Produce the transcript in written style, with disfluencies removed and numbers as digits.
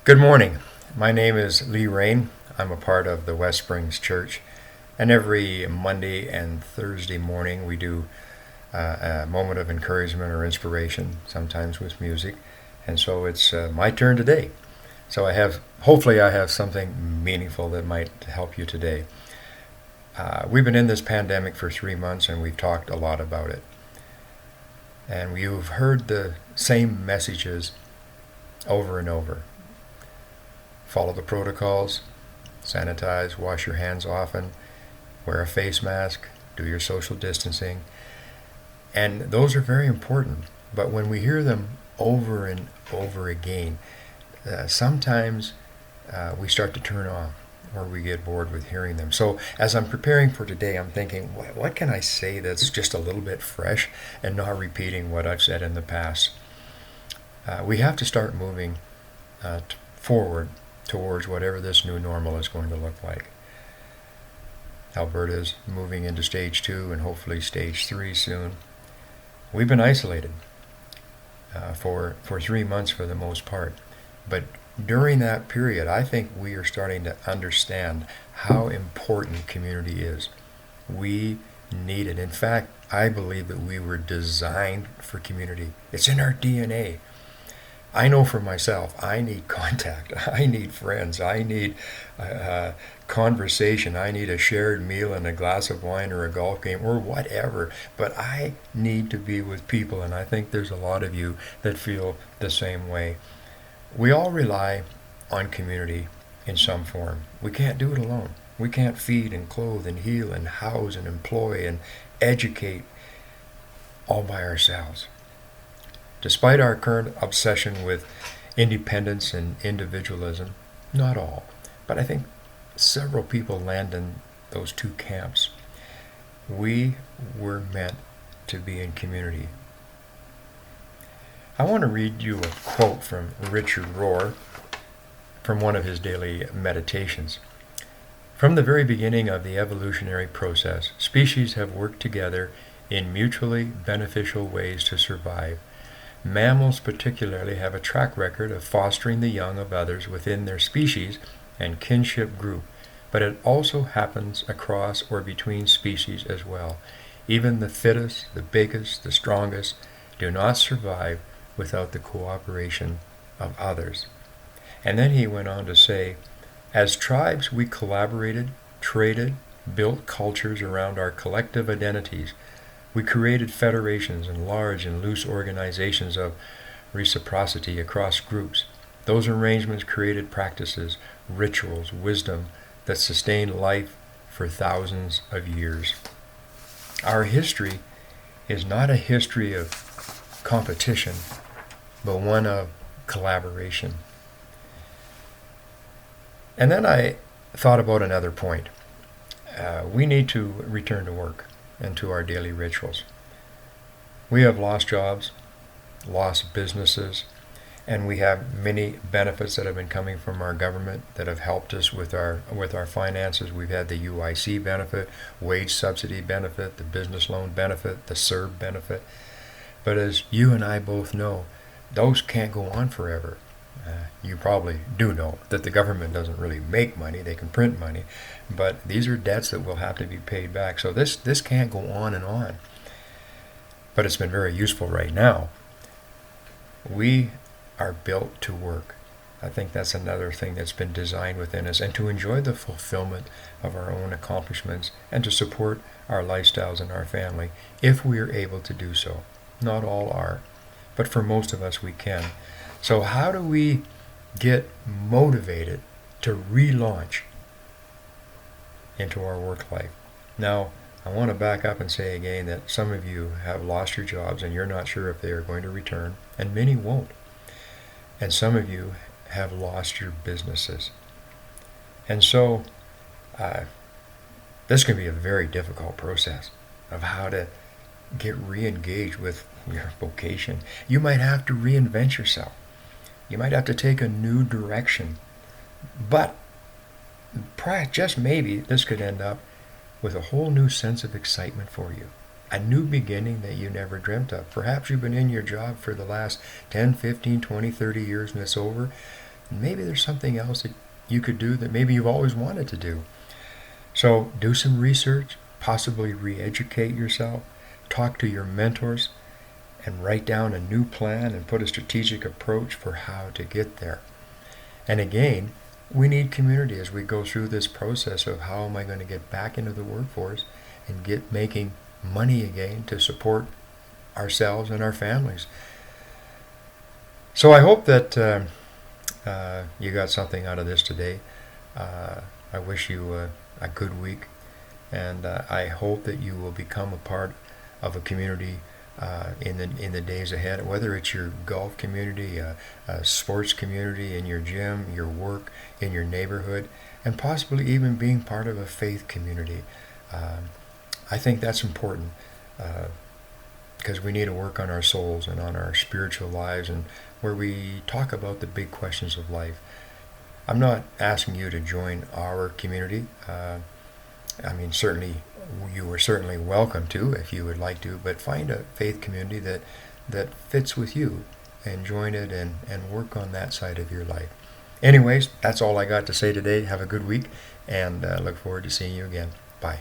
Good morning. My name is Lee Rain. I'm a part of the West Springs Church, and every Monday and Thursday morning we do a moment of encouragement or inspiration, sometimes with music. And so it's my turn today. So hopefully, I have something meaningful that might help you today. We've been in this pandemic for 3 months, and we've talked a lot about it. And you've heard the same messages over and over. Follow the protocols, sanitize, wash your hands often, wear a face mask, do your social distancing. And those are very important. But when we hear them over and over again, sometimes we start to turn off or we get bored with hearing them. So as I'm preparing for today, I'm thinking, what can I say that's just a little bit fresh and not repeating what I've said in the past? We have to start moving forward towards whatever this new normal is going to look like. Alberta's moving into stage 2 and hopefully stage 3 soon. We've been isolated for 3 months for the most part. But during that period, I think we are starting to understand how important community is. We need it. In fact, I believe that we were designed for community. It's in our DNA. I know for myself, I need contact. I need friends. I need conversation. I need a shared meal and a glass of wine or a golf game or whatever. But I need to be with people, and I think there's a lot of you that feel the same way. We all rely on community in some form. We can't do it alone. We can't feed and clothe and heal and house and employ and educate all by ourselves. Despite our current obsession with independence and individualism, not all, but I think several people land in those two camps. We were meant to be in community. I want to read you a quote from Richard Rohr from one of his daily meditations. From the very beginning of the evolutionary process, species have worked together in mutually beneficial ways to survive. Mammals particularly have a track record of fostering the young of others within their species and kinship group, but it also happens across or between species as well. Even the fittest, the biggest, the strongest do not survive without the cooperation of others. And then he went on to say, as tribes we collaborated, traded, built cultures around our collective identities. We created federations and large and loose organizations of reciprocity across groups. Those arrangements created practices, rituals, wisdom that sustained life for thousands of years. Our history is not a history of competition, but one of collaboration. And then I thought about another point. We need to return to work and to our daily rituals. We have lost jobs, lost businesses, and we have many benefits that have been coming from our government that have helped us with our finances. We've had the UIC benefit, wage subsidy benefit, the business loan benefit, the CERB benefit. But as you and I both know, those can't go on forever. You probably do know that the government doesn't really make money, they can print money, but these are debts that will have to be paid back. So this can't go on and on. But it's been very useful right now. We are built to work. I think that's another thing that's been designed within us, and to enjoy the fulfillment of our own accomplishments and to support our lifestyles and our family if we are able to do so. Not all are, but for most of us we can. So how do we get motivated to relaunch into our work life? Now, I want to back up and say again that some of you have lost your jobs and you're not sure if they are going to return, and many won't. And some of you have lost your businesses. And so this can be a very difficult process of how to get re-engaged with your vocation. You might have to reinvent yourself. You might have to take a new direction. But just maybe this could end up with a whole new sense of excitement for you. A new beginning that you never dreamt of. Perhaps you've been in your job for the last 10, 15, 20, 30 years and it's over. Maybe there's something else that you could do that maybe you've always wanted to do. So do some research, possibly re-educate yourself, talk to your mentors, and write down a new plan and put a strategic approach for how to get there. And again, we need community as we go through this process of how am I going to get back into the workforce and get making money again to support ourselves and our families. So I hope that you got something out of this today. I wish you a good week, and I hope that you will become a part of a community in the days ahead. Whether it's your golf community, a sports community in your gym, your work, in your neighborhood, and possibly even being part of a faith community. I think that's important because we need to work on our souls and on our spiritual lives, and where we talk about the big questions of life. I'm not asking you to join our community. Certainly you are certainly welcome to if you would like to, but find a faith community that fits with you and join it and work on that side of your life. Anyways, that's all I got to say today. Have a good week, and look forward to seeing you again. Bye.